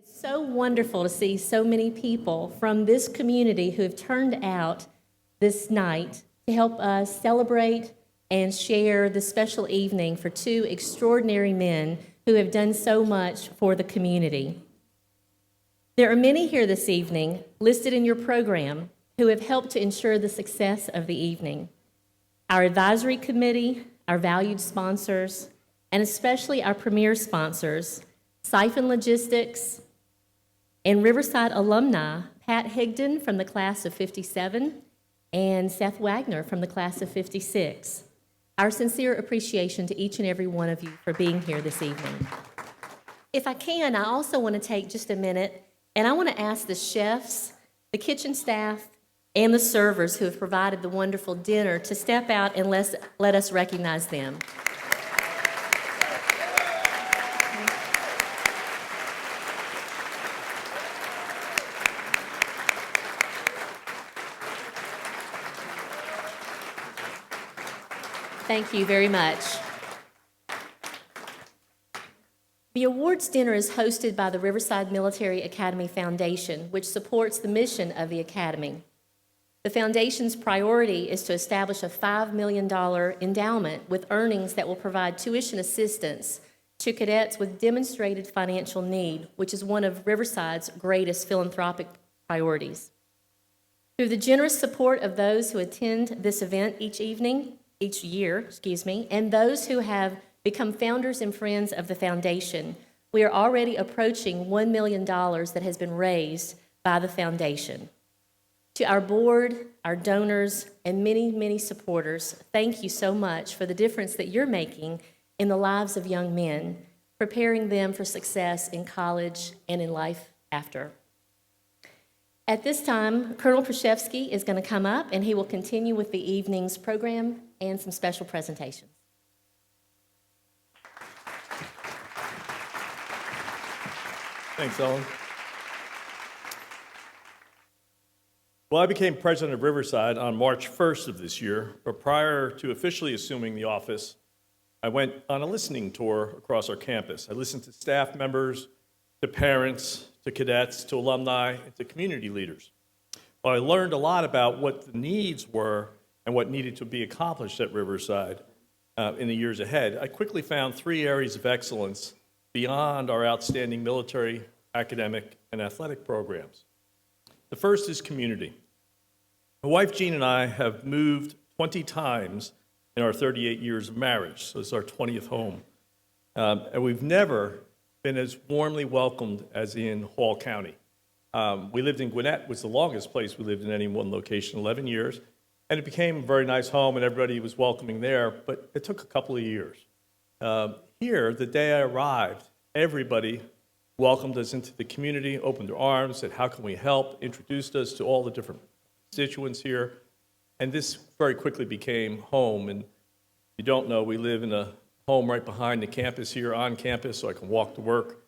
So wonderful to see so many people from this community who have turned out this night to help us celebrate and share this special evening for two extraordinary men who have done so much for the community. There are many here this evening listed in your program who have helped to ensure the success of the evening. Our advisory committee, our valued sponsors, and especially our premier sponsors, Siphon Logistics, and Riverside alumni, Pat Higdon from the class of 57 and Seth Wagner from the class of 56. Our sincere appreciation to each and every one of you for being here this evening. If I can, I also want to take just a minute and I want to ask the chefs, the kitchen staff, and the servers who have provided the wonderful dinner to step out and let us recognize them. Thank you very much. The awards dinner is hosted by the Riverside Military Academy Foundation, which supports the mission of the Academy. The Foundation's priority is to establish a $5 million endowment with earnings that will provide tuition assistance to cadets with demonstrated financial need, which is one of Riverside's greatest philanthropic priorities. Through the generous support of those who attend this event each year, and those who have become founders and friends of the Foundation, we are already approaching $1 million that has been raised by the Foundation. To our board, our donors, and many, many supporters, thank you so much for the difference that you're making in the lives of young men, preparing them for success in college and in life after. At this time, Colonel Przewski is going to come up and he will continue with the evening's program and some special presentations. Thanks, Ellen. Well, I became president of Riverside on March 1st of this year, but prior to officially assuming the office, I went on a listening tour across our campus. I listened to staff members, to parents, to cadets, to alumni, and to community leaders. Well, I learned a lot about what the needs were and what needed to be accomplished at Riverside in the years ahead. I quickly found three areas of excellence beyond our outstanding military, academic, and athletic programs. The first is community. My wife Jean and I have moved 20 times in our 38 years of marriage, so it's our 20th home. And we've never been as warmly welcomed as in Hall County. We lived in Gwinnett, was the longest place we lived in any one location, 11 years, and it became a very nice home and everybody was welcoming there, but it took a couple of years. Here, the day I arrived, everybody welcomed us into the community, opened their arms, said, how can we help, introduced us to all the different constituents here, and this very quickly became home. And if you don't know, we live in a home right behind the campus here, on campus, so I can walk to work.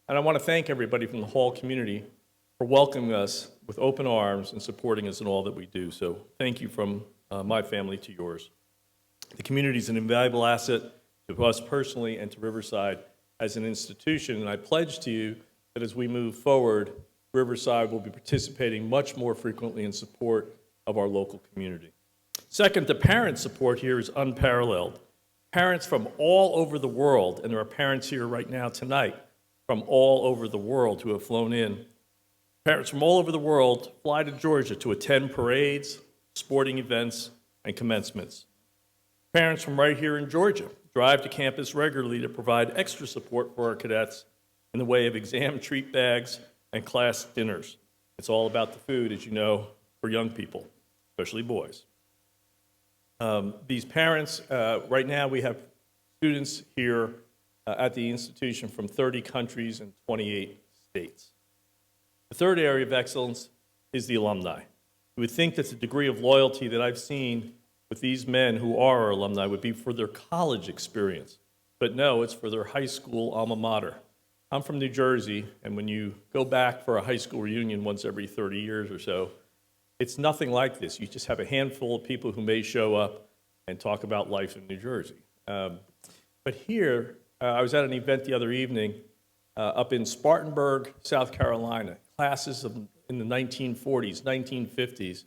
And I want to thank everybody from the Hall community for welcoming us with open arms and supporting us in all that we do. So thank you from my family to yours. The community is an invaluable asset to us personally and to Riverside as an institution, and I pledge to you that as we move forward, Riverside will be participating much more frequently in support of our local community. Second, the parent support here is unparalleled. Parents from all over the world, and there are parents here right now tonight from all over the world who have flown in. Parents from all over the world fly to Georgia to attend parades, sporting events, and commencements. Parents from right here in Georgia drive to campus regularly to provide extra support for our cadets in the way of exam treat bags and class dinners. It's all about the food, as you know, for young people, especially boys. These parents, right now we have students here at the institution from 30 countries and 28 states. The third area of excellence is the alumni. You would think that the degree of loyalty that I've seen with these men who are our alumni would be for their college experience. But no, it's for their high school alma mater. I'm from New Jersey, and when you go back for a high school reunion once every 30 years or so, it's nothing like this. You just have a handful of people who may show up and talk about life in New Jersey. But here, I was at an event the other evening up in Spartanburg, South Carolina, classes in the 1940s, 1950s,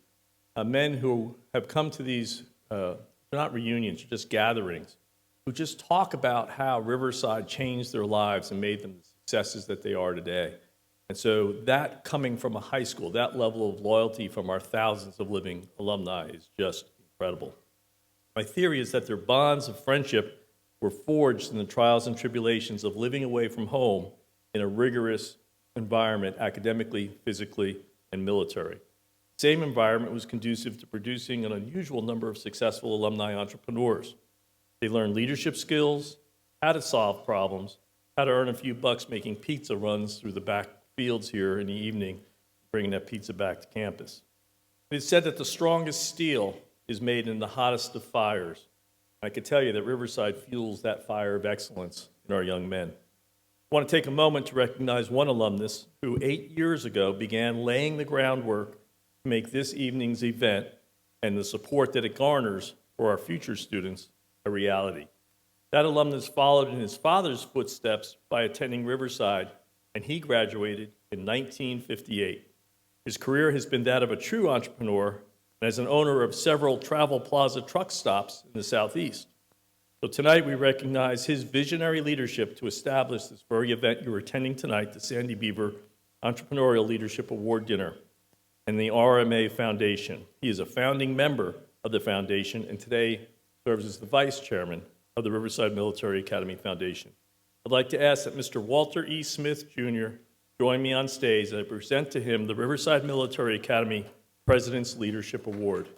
men who have come to these, they're not reunions, just gatherings, who just talk about how Riverside changed their lives and made them the successes that they are today. And so that coming from a high school, that level of loyalty from our thousands of living alumni is just incredible. My theory is that their bonds of friendship were forged in the trials and tribulations of living away from home in a rigorous environment, academically, physically, and military. The same environment was conducive to producing an unusual number of successful alumni entrepreneurs. They learned leadership skills, how to solve problems, how to earn a few bucks making pizza runs through the back fields here in the evening, bringing that pizza back to campus. It's said that the strongest steel is made in the hottest of fires. I can tell you that Riverside fuels that fire of excellence in our young men. I want to take a moment to recognize one alumnus who 8 years ago began laying the groundwork to make this evening's event and the support that it garners for our future students a reality. That alumnus followed in his father's footsteps by attending Riverside, and he graduated in 1958. His career has been that of a true entrepreneur and as an owner of several Travel Plaza truck stops in the Southeast. So tonight we recognize his visionary leadership to establish this very event you're attending tonight, the Sandy Beaver Entrepreneurial Leadership Award Dinner and the RMA Foundation. He is a founding member of the foundation and today serves as the vice chairman of the Riverside Military Academy Foundation. I'd like to ask that Mr. Walter E. Smith, Jr. join me on stage as I present to him the Riverside Military Academy President's Leadership Award.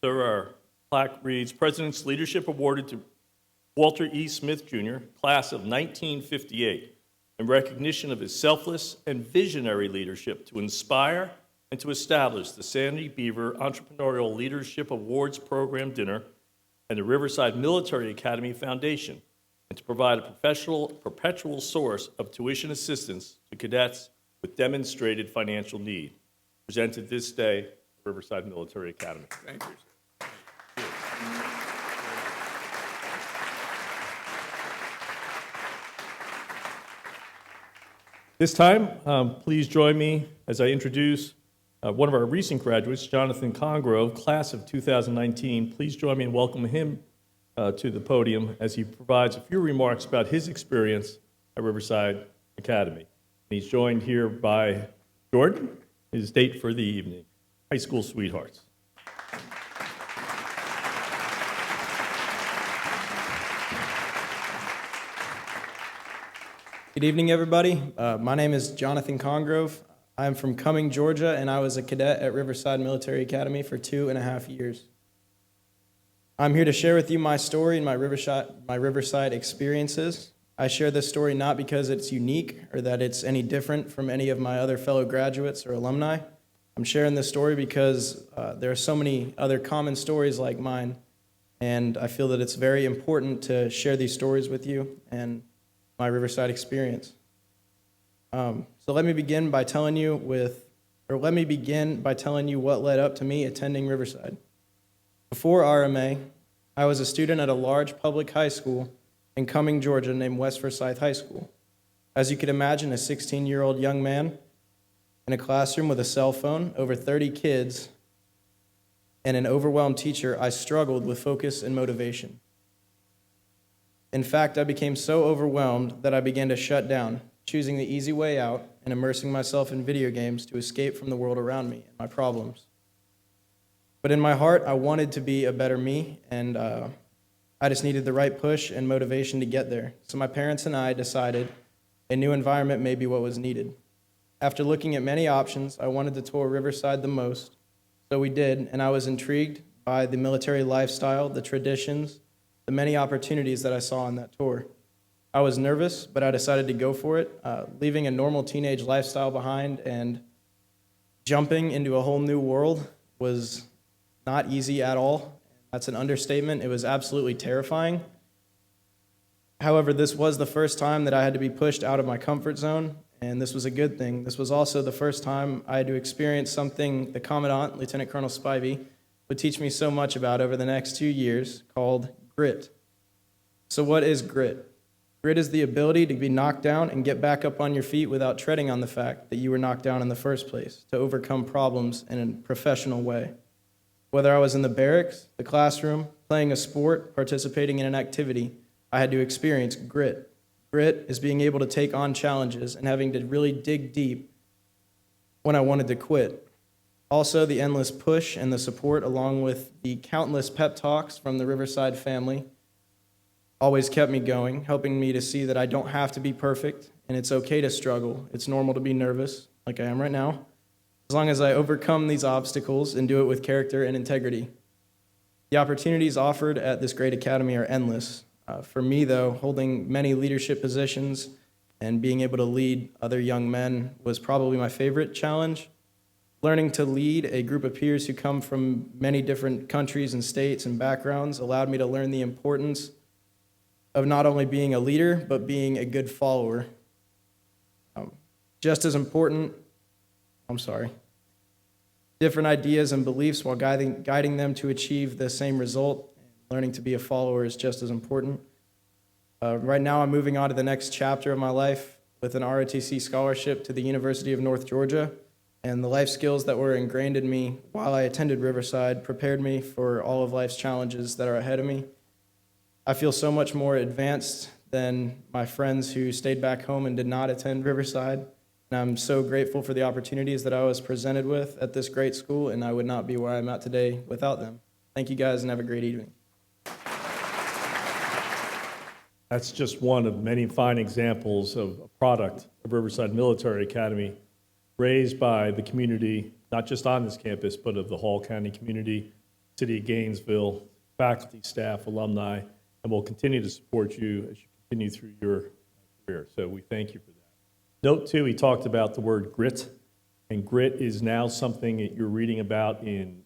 Sir, our plaque reads, President's Leadership awarded to Walter E. Smith, Jr., class of 1958, in recognition of his selfless and visionary leadership to inspire and to establish the Sandy Beaver Entrepreneurial Leadership Awards Program Dinner and the Riverside Military Academy Foundation, and to provide a perpetual source of tuition assistance to cadets with demonstrated financial need. Presented this day, Riverside Military Academy. Thank you, sir. This time, please join me as I introduce one of our recent graduates, Jonathan Congrove, class of 2019. Please join me in welcoming him to the podium as he provides a few remarks about his experience at Riverside Academy. And he's joined here by Jordan, his date for the evening, high school sweethearts. Good evening, everybody. My name is Jonathan Congrove. I'm from Cumming, Georgia, and I was a cadet at Riverside Military Academy for 2.5 years. I'm here to share with you my story and my Riverside experiences. I share this story not because it's unique or that it's any different from any of my other fellow graduates or alumni. I'm sharing this story because there are so many other common stories like mine, and I feel that it's very important to share these stories with you and my Riverside experience. So let me begin by telling you what led up to me attending Riverside. Before RMA, I was a student at a large public high school in Cumming, Georgia, named West Forsyth High School. As you can imagine, a 16-year-old young man in a classroom with a cell phone, over 30 kids, and an overwhelmed teacher, I struggled with focus and motivation. In fact, I became so overwhelmed that I began to shut down, choosing the easy way out and immersing myself in video games to escape from the world around me and my problems. But in my heart, I wanted to be a better me, and I just needed the right push and motivation to get there. So my parents and I decided a new environment may be what was needed. After looking at many options, I wanted to tour Riverside the most, so we did, and I was intrigued by the military lifestyle, the traditions, the many opportunities that I saw on that tour. I was nervous, but I decided to go for it, leaving a normal teenage lifestyle behind and jumping into a whole new world was not easy at all. That's an understatement. It was absolutely terrifying. However, this was the first time that I had to be pushed out of my comfort zone, and this was a good thing. This was also the first time I had to experience something the Commandant, Lieutenant Colonel Spivey, would teach me so much about over the next 2 years, called grit. So what is grit? Grit is the ability to be knocked down and get back up on your feet without treading on the fact that you were knocked down in the first place, to overcome problems in a professional way. Whether I was in the barracks, the classroom, playing a sport, participating in an activity, I had to experience grit. Grit is being able to take on challenges and having to really dig deep when I wanted to quit. Also, the endless push and the support, along with the countless pep talks from the Riverside family, always kept me going, helping me to see that I don't have to be perfect, and it's okay to struggle. It's normal to be nervous, like I am right now, as long as I overcome these obstacles and do it with character and integrity. The opportunities offered at this great academy are endless. For me, though, holding many leadership positions and being able to lead other young men was probably my favorite challenge. Learning to lead a group of peers who come from many different countries and states and backgrounds allowed me to learn the importance of not only being a leader, but being a good follower. Just as important, different ideas and beliefs while guiding them to achieve the same result. Learning to be a follower is just as important. Right now, I'm moving on to the next chapter of my life with an ROTC scholarship to the University of North Georgia, and the life skills that were ingrained in me while I attended Riverside prepared me for all of life's challenges that are ahead of me. I feel so much more advanced than my friends who stayed back home and did not attend Riverside. And I'm so grateful for the opportunities that I was presented with at this great school, and I would not be where I'm at today without them. Thank you guys, and have a great evening. That's just one of many fine examples of a product of Riverside Military Academy raised by the community, not just on this campus, but of the Hall County community, City of Gainesville, faculty, staff, alumni, and we'll continue to support you as you continue through your career. So we thank you for that. Note, too, he talked about the word grit, and grit is now something that you're reading about in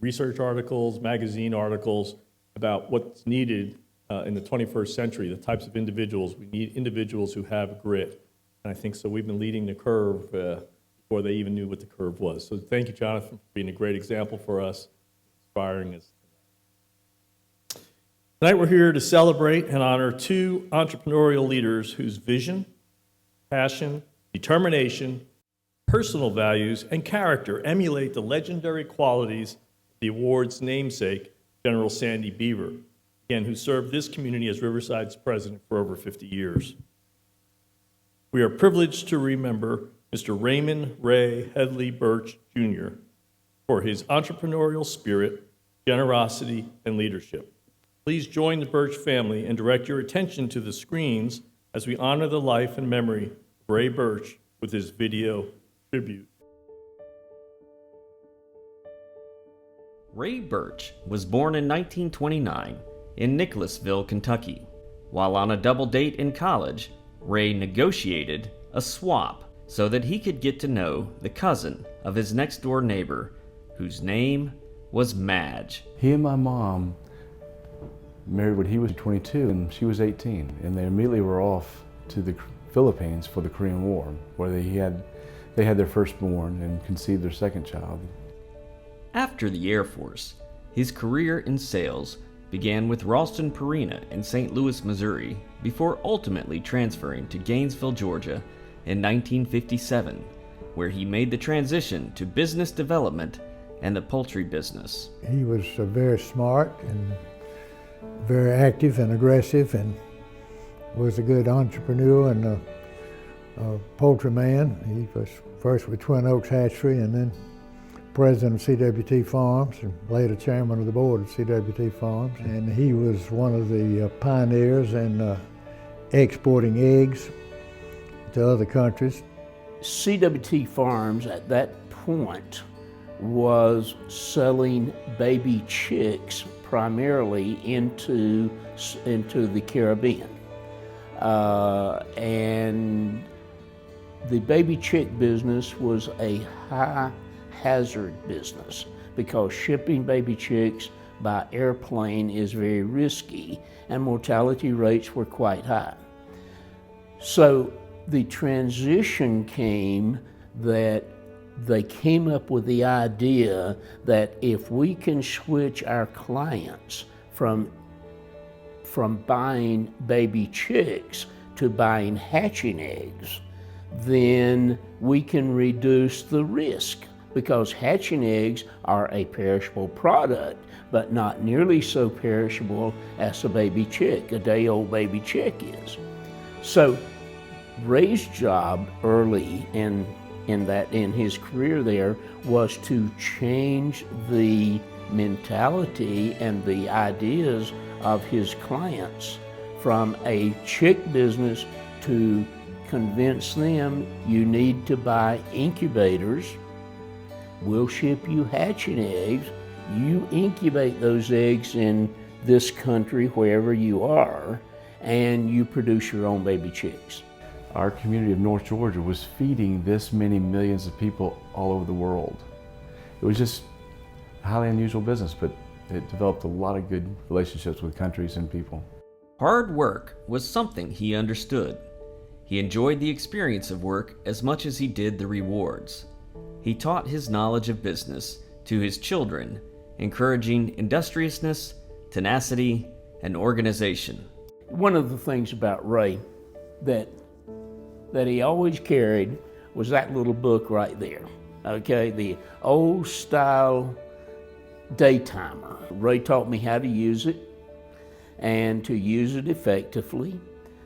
research articles, magazine articles, about what's needed in the 21st century, the types of individuals. We need individuals who have grit. And I think so we've been leading the curve before they even knew what the curve was. So thank you, Jonathan, for being a great example for us, inspiring us. Tonight we're here to celebrate and honor two entrepreneurial leaders whose vision, passion, determination, personal values, and character emulate the legendary qualities of the award's namesake, General Sandy Beaver, again, who served this community as Riverside's president for over 50 years. We are privileged to remember Mr. Raymond Ray Headley Birch, Jr. for his entrepreneurial spirit, generosity, and leadership. Please join the Birch family and direct your attention to the screens as we honor the life and memory of Ray Birch with his video tribute. Ray Birch was born in 1929 in Nicholasville, Kentucky. While on a double date in college, Ray negotiated a swap so that he could get to know the cousin of his next-door neighbor, whose name was Madge. He and my mom married when he was 22 and she was 18, and they immediately were off to the Philippines for the Korean War, where they had their firstborn and conceived their second child. After the Air Force, his career in sales began with Ralston Purina in St. Louis, Missouri, before ultimately transferring to Gainesville, Georgia in 1957, where he made the transition to business development and the poultry business. He was very smart and very active and aggressive, and was a good entrepreneur and a poultry man. He was first with Twin Oaks Hatchery and then president of CWT Farms and later chairman of the board of CWT Farms. And he was one of the pioneers in exporting eggs to other countries. CWT Farms at that point was selling baby chicks primarily into the Caribbean. And the baby chick business was a high hazard business because shipping baby chicks by airplane is very risky, and mortality rates were quite high. So the transition came that they came up with the idea that if we can switch our clients from buying baby chicks to buying hatching eggs, then we can reduce the risk, because hatching eggs are a perishable product, but not nearly so perishable as a baby chick, a day-old baby chick is. So Ray's job early in his career there was to change the mentality and the ideas of his clients from a chick business to convince them you need to buy incubators. We'll ship you hatching eggs. You incubate those eggs in this country, wherever you are, and you produce your own baby chicks. Our community of North Georgia was feeding this many millions of people all over the world. It was just a highly unusual business, but it developed a lot of good relationships with countries and people. Hard work was something he understood. He enjoyed the experience of work as much as he did the rewards. He taught his knowledge of business to his children, encouraging industriousness, tenacity, and organization. One of the things about Ray that he always carried was that little book right there, okay? The old style daytimer. Ray taught me how to use it and to use it effectively.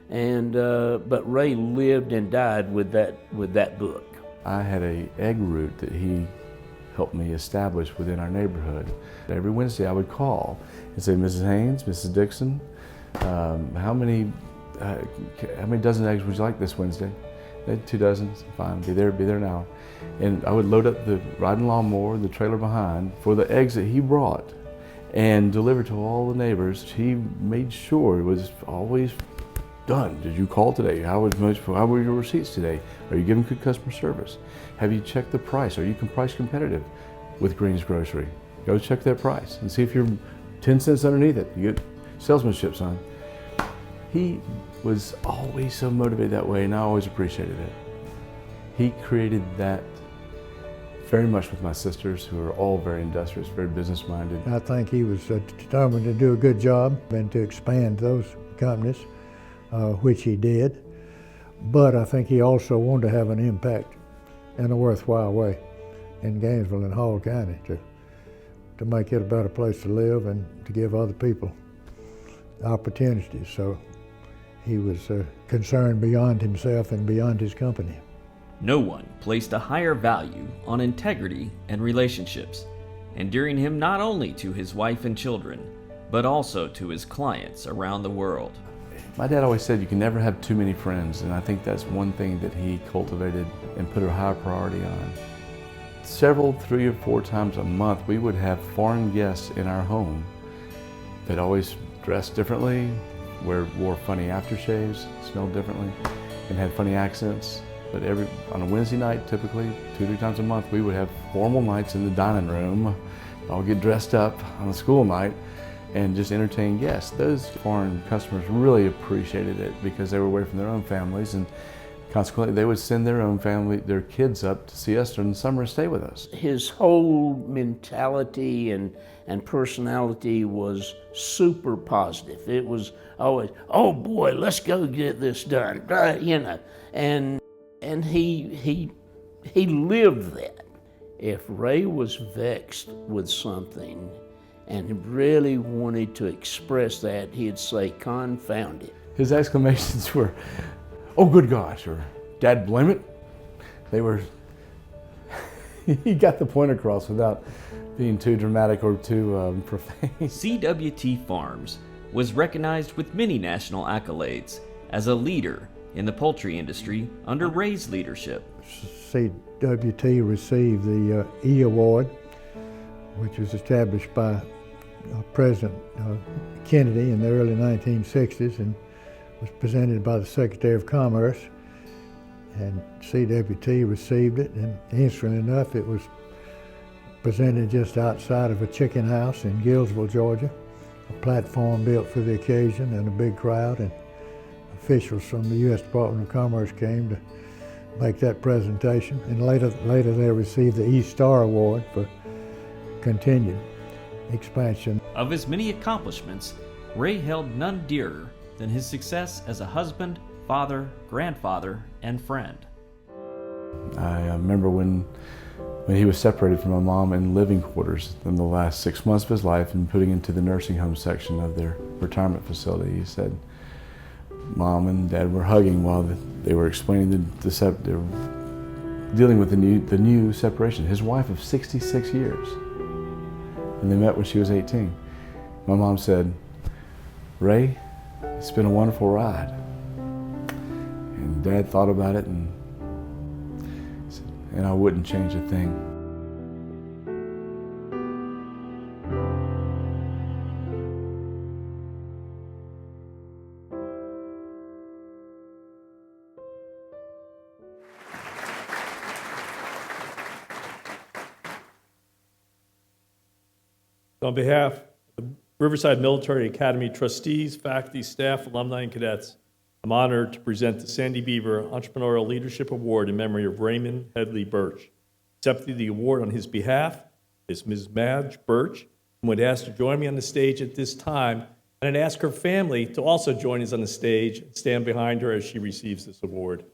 But Ray lived and died with that book. I had an egg route that he helped me establish within our neighborhood. Every Wednesday I would call and say, Mrs. Haynes, Mrs. Dixon, how many dozen eggs would you like this Wednesday? 2 dozen, fine, be there now. And I would load up the riding lawnmower, the trailer behind, for the eggs that he brought and deliver to all the neighbors. He made sure it was always done. Did you call today? How were your receipts today? Are you giving good customer service? Have you checked the price? Are you price competitive with Green's Grocery? Go check that price and see if you're 10 cents underneath it. You get salesmanship, son. He was always so motivated that way, and I always appreciated it. He created that very much with my sisters, who are all very industrious, very business-minded. I think he was determined to do a good job and to expand those companies, which he did. But I think he also wanted to have an impact in a worthwhile way in Gainesville and Hall County to make it a better place to live and to give other people opportunities. So he was concerned beyond himself and beyond his company. No one placed a higher value on integrity and relationships, endearing him not only to his wife and children, but also to his clients around the world. My dad always said you can never have too many friends, and I think that's one thing that he cultivated and put a high priority on. Several, 3 or 4 times a month, we would have foreign guests in our home that always dressed differently, wore funny aftershaves, smelled differently, and had funny accents. But on a Wednesday night, typically 2 or 3 times a month, we would have formal nights in the dining room, all get dressed up on a school night, and just entertain guests. Those foreign customers really appreciated it because they were away from their own families, and consequently they would send their kids up to see us during the summer and stay with us. His whole mentality and personality was super positive. It was always, oh boy, let's go get this done, and he lived that. If Ray was vexed with something and he really wanted to express that, he'd say, confound it. His exclamations were, oh good gosh, or dad blame it. They were, he got the point across without being too dramatic or too profane. CWT Farms was recognized with many national accolades as a leader in the poultry industry under Ray's leadership. CWT received the E Award, which was established by President Kennedy in the early 1960s and was presented by the Secretary of Commerce. And CWT received it, and interestingly enough, it was presented just outside of a chicken house in Gillsville, Georgia. A platform built for the occasion and a big crowd, and officials from the U.S. Department of Commerce came to make that presentation. And later they received the E-Star Award for continued expansion. Of his many accomplishments, Ray held none dearer than his success as a husband, father, grandfather, and friend. I remember when he was separated from my mom in living quarters in the last 6 months of his life and putting into the nursing home section of their retirement facility. He said Mom and Dad were hugging while they were explaining they were dealing with the new separation. His wife of 66 years. And they met when she was 18. My mom said, Ray, it's been a wonderful ride. And Dad thought about it and I wouldn't change a thing. On behalf of the Riverside Military Academy trustees, faculty, staff, alumni, and cadets, I'm honored to present the Sandy Beaver Entrepreneurial Leadership Award in memory of Raymond Headley Birch. Accepting the award on his behalf is Ms. Madge Birch, who would ask to join me on the stage at this time, and I'd ask her family to also join us on the stage and stand behind her as she receives this award.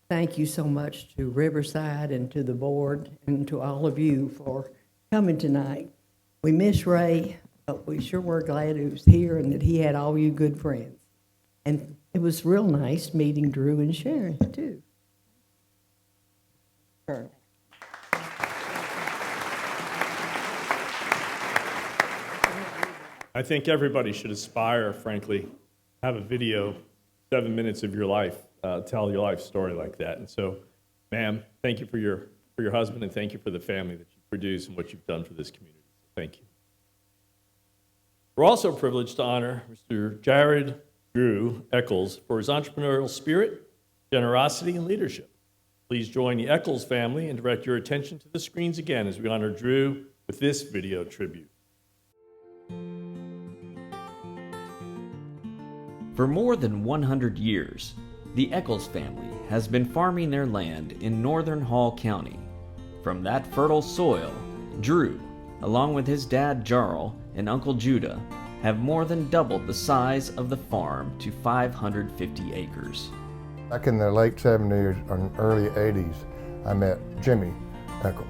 Thank you so much to Riverside and to the board and to all of you for coming tonight. We miss Ray, but we sure were glad he was here and that he had all you good friends. And it was real nice meeting Drew and Sharon, too. Sure. I think everybody should aspire, frankly, to have a video, 7 minutes of your life, tell your life story like that. And so, ma'am, thank you for your husband, and thank you for the family that you produce and what you've done for this community. Thank you. We're also privileged to honor Mr. Jared Drew Eccles for his entrepreneurial spirit, generosity, and leadership. Please join the Eccles family and direct your attention to the screens again as we honor Drew with this video tribute. For more than 100 years, the Eccles family has been farming their land in northern Hall County. From that fertile soil, Drew, along with his dad Jarl and Uncle Judah, have more than doubled the size of the farm to 550 acres. Back in the late 70s and early 80s, I met Jimmy Eccles.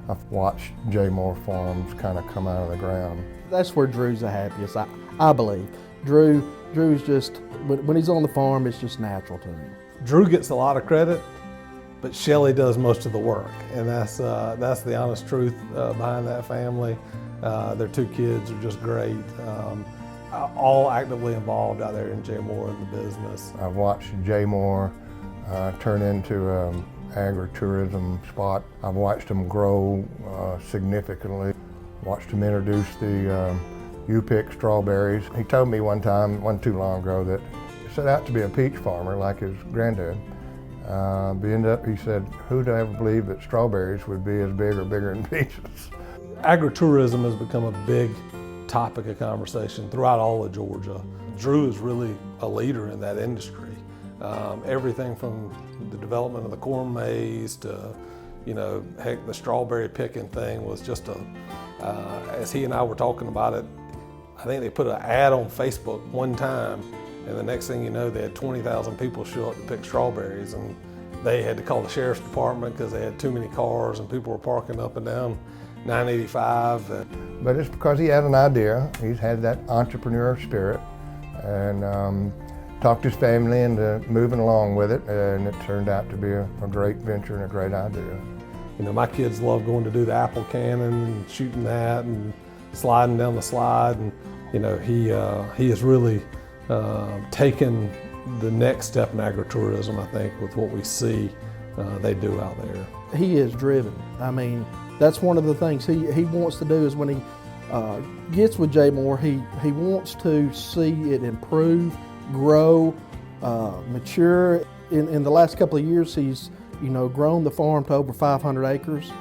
I've watched J. Moore Farms kind of come out of the ground. That's where Drew's the happiest, I believe. Drew's just, when he's on the farm, it's just natural to him. Drew gets a lot of credit, but Shelley does most of the work, and that's the honest truth behind that family. Their two kids are just great, all actively involved out there in J. Moore in the business. I've watched J. Moore turn into an agritourism spot. I've watched them grow significantly. Watched him introduce the U-pick strawberries. He told me one time, wasn't too long ago, that he set out to be a peach farmer like his granddad. But ended up, he said, who'd ever believe that strawberries would be as big or bigger than peaches? Agritourism has become a big topic of conversation throughout all of Georgia. Drew is really a leader in that industry. Everything from the development of the corn maze to, heck, the strawberry picking thing was just as he and I were talking about it, I think they put an ad on Facebook one time, and the next thing you know, they had 20,000 people show up to pick strawberries, and they had to call the sheriff's department because they had too many cars and people were parking up and down 985. But it's because he had an idea. He's had that entrepreneur spirit, and talked his family into moving along with it, and it turned out to be a great venture and a great idea. My kids love going to do the apple cannon and shooting that and sliding down the slide, and he has really taken the next step in agritourism, I think, with what we see they do out there. He is driven. I mean, that's one of the things he wants to do is when he gets with Jay Moore, he wants to see it improve, grow, mature. In the last couple of years, he's grown the farm to over 500 acres.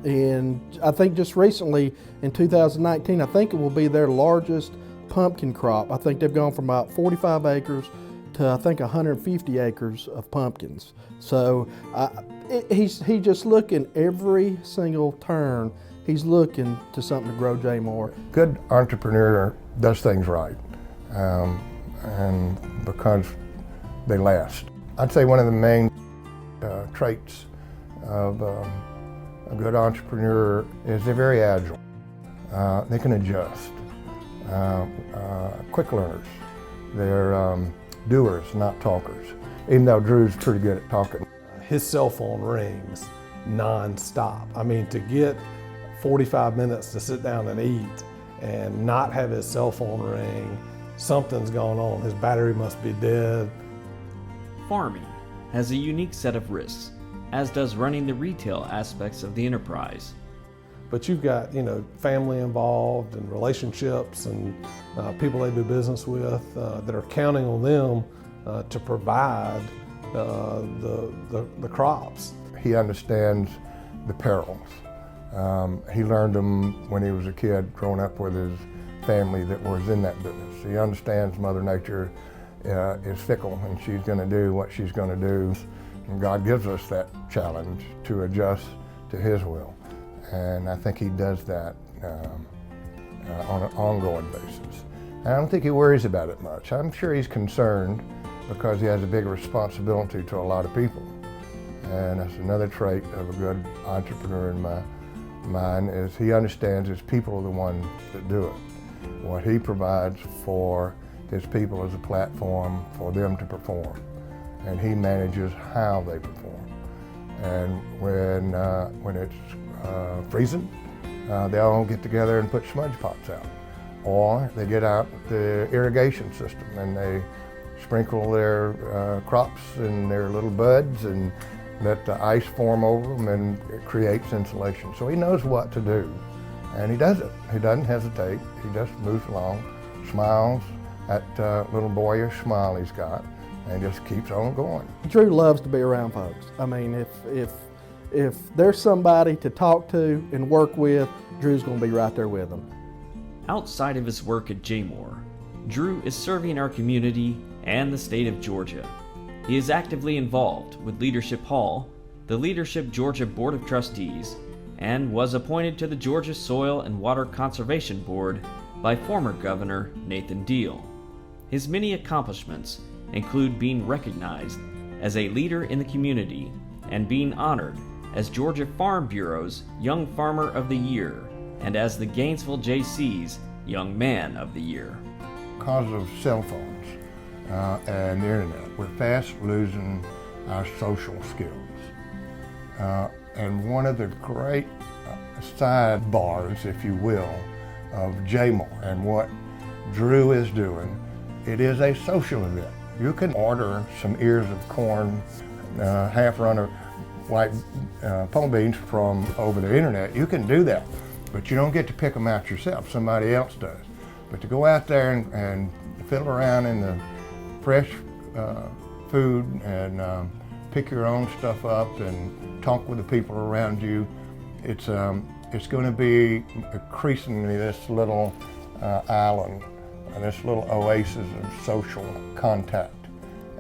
And I think just recently in 2019, I think it will be their largest pumpkin crop. I think they've gone from about 45 acres to I think 150 acres of pumpkins. So he's just looking every single turn. He's looking to something to grow Jay Moore. Good entrepreneur does things right, and because they last. I'd say one of the main traits of a good entrepreneur is they're very agile. They can adjust. Quick learners. They're doers, not talkers. Even though Drew's pretty good at talking. His cell phone rings non-stop. I mean, to get 45 minutes to sit down and eat and not have his cell phone ring, something's going on. His battery must be dead. Farming has a unique set of risks, as does running the retail aspects of the enterprise. But you've got, family involved and relationships and people they do business with that are counting on them to provide the crops. He understands the perils. He learned them when he was a kid growing up with his family that was in that business. He understands Mother Nature is fickle and she's going to do what she's going to do. And God gives us that challenge to adjust to His will. And I think He does that on an ongoing basis. And I don't think He worries about it much. I'm sure He's concerned because He has a big responsibility to a lot of people. And that's another trait of a good entrepreneur in my mind, is he understands his people are the ones that do it. What he provides for his people is a platform for them to perform. And he manages how they perform. And when it's freezing, they all get together and put smudge pots out. Or they get out the irrigation system and they sprinkle their crops in their little buds and let the ice form over them, and it creates insulation. So he knows what to do, and he does it. He doesn't hesitate. He just moves along, smiles, that little boyish smile he's got, and just keeps on going. Drew loves to be around folks. I mean, if there's somebody to talk to and work with, Drew's going to be right there with them. Outside of his work at Jay Moore, Drew is serving our community and the state of Georgia. He is actively involved with Leadership Hall, the Leadership Georgia Board of Trustees, and was appointed to the Georgia Soil and Water Conservation Board by former Governor Nathan Deal. His many accomplishments include being recognized as a leader in the community and being honored as Georgia Farm Bureau's Young Farmer of the Year and as the Gainesville JC's Young Man of the Year. Because of cell phones and the internet, we're fast losing our social skills. And one of the great sidebars, if you will, of Jay Moore and what Drew is doing, it is a social event. You can order some ears of corn, half run of white pole beans from over the internet. You can do that, but you don't get to pick them out yourself. Somebody else does. But to go out there and fiddle around in the fresh food and pick your own stuff up and talk with the people around you, it's going to be increasingly this little island, this little oasis of social contact.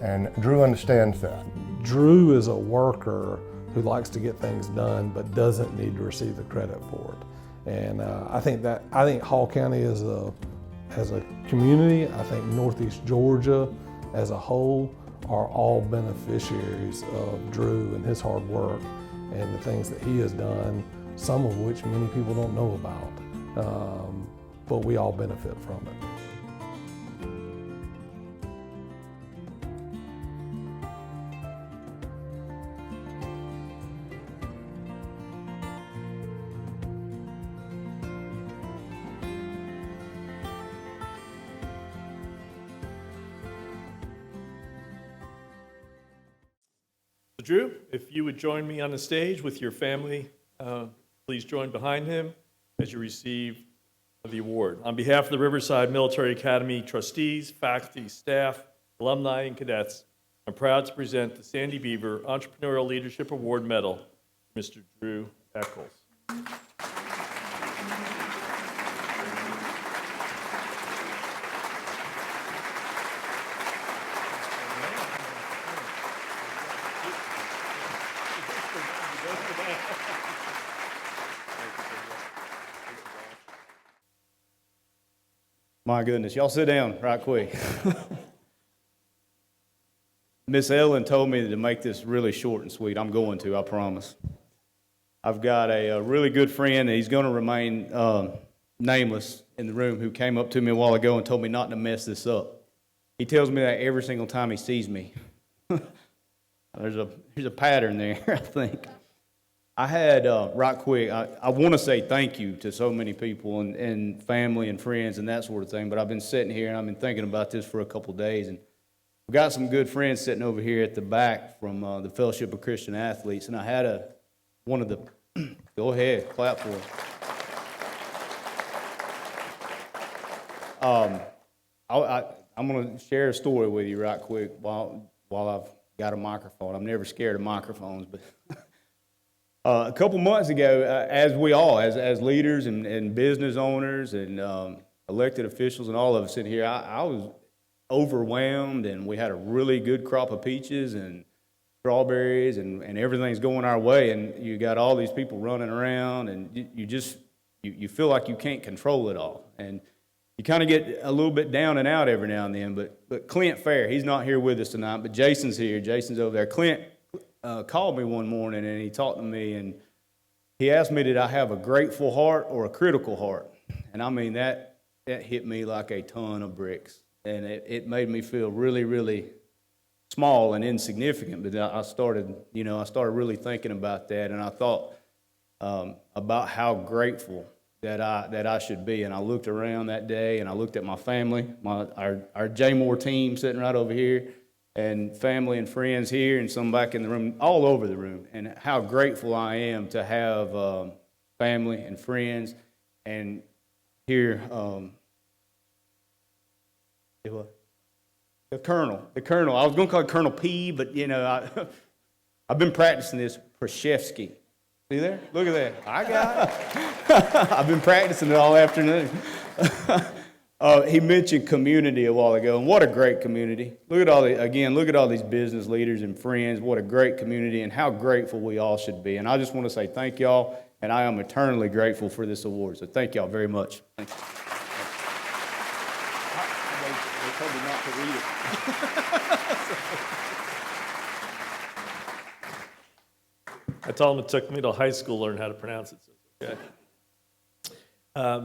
And Drew understands that. Drew is a worker who likes to get things done but doesn't need to receive the credit for it. And I think Hall County as a community, I think Northeast Georgia as a whole are all beneficiaries of Drew and his hard work and the things that he has done, some of which many people don't know about, but we all benefit from it. Drew, if you would join me on the stage with your family, please join behind him. as you receive the award. On behalf of the Riverside Military Academy trustees, faculty, staff, alumni, and cadets, I'm proud to present the Sandy Beaver Entrepreneurial Leadership Award Medal to Mr. Drew Eccles. My goodness, y'all sit down right quick. Miss Ellen told me to make this really short and sweet. I'm going to, I promise. I've got a really good friend, and he's going to remain nameless in the room, who came up to me a while ago and told me not to mess this up. He tells me that every single time he sees me. There's a pattern there, I think. I had, right quick, I want to say thank you to so many people and family and friends and that sort of thing, but I've been sitting here and I've been thinking about this for a couple of days, and we've got some good friends sitting over here at the back from the Fellowship of Christian Athletes, and I had one of the, go ahead, clap for it. I'm going to share a story with you right quick while I've got a microphone. I'm never scared of microphones, but a couple months ago, as we all, as leaders and business owners and elected officials and all of us in here, I was overwhelmed, and we had a really good crop of peaches and strawberries, and everything's going our way, and you got all these people running around, and you feel like you can't control it all, and you kind of get a little bit down and out every now and then. But Clint Fair, he's not here with us tonight, but Jason's here. Jason's over there. Clint called me one morning, and he talked to me, and he asked me, did I have a grateful heart or a critical heart? And I mean, that hit me like a ton of bricks, and it made me feel really, really small and insignificant. But I started really thinking about that, and I thought about how grateful that I should be. And I looked around that day, and I looked at my family, our J Moore team sitting right over here, and family and friends here, and some back in the room, all over the room, and how grateful I am to have family and friends, and here, the Colonel. I was going to call it Colonel P, but I've been practicing this, Prashevsky. See there? Look at that. I got it. I've been practicing it all afternoon. He mentioned community a while ago, and what a great community. Look at all these business leaders and friends. What a great community, and how grateful we all should be. And I just want to say thank y'all, and I am eternally grateful for this award. So thank y'all very much. Thank you. They told me not to read it. I told him it took me to high school to learn how to pronounce it. So okay.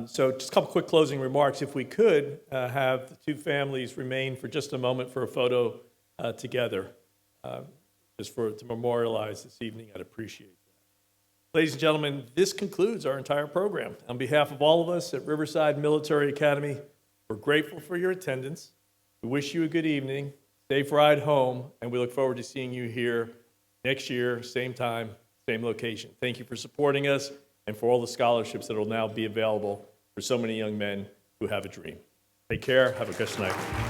So just a couple quick closing remarks. If we could have the two families remain for just a moment for a photo together, just to memorialize this evening, I'd appreciate that. Ladies and gentlemen, this concludes our entire program. On behalf of all of us at Riverside Military Academy, we're grateful for your attendance. We wish you a good evening, safe ride home, and we look forward to seeing you here next year, same time, same location. Thank you for supporting us and for all the scholarships that will now be available for so many young men who have a dream. Take care. Have a good night.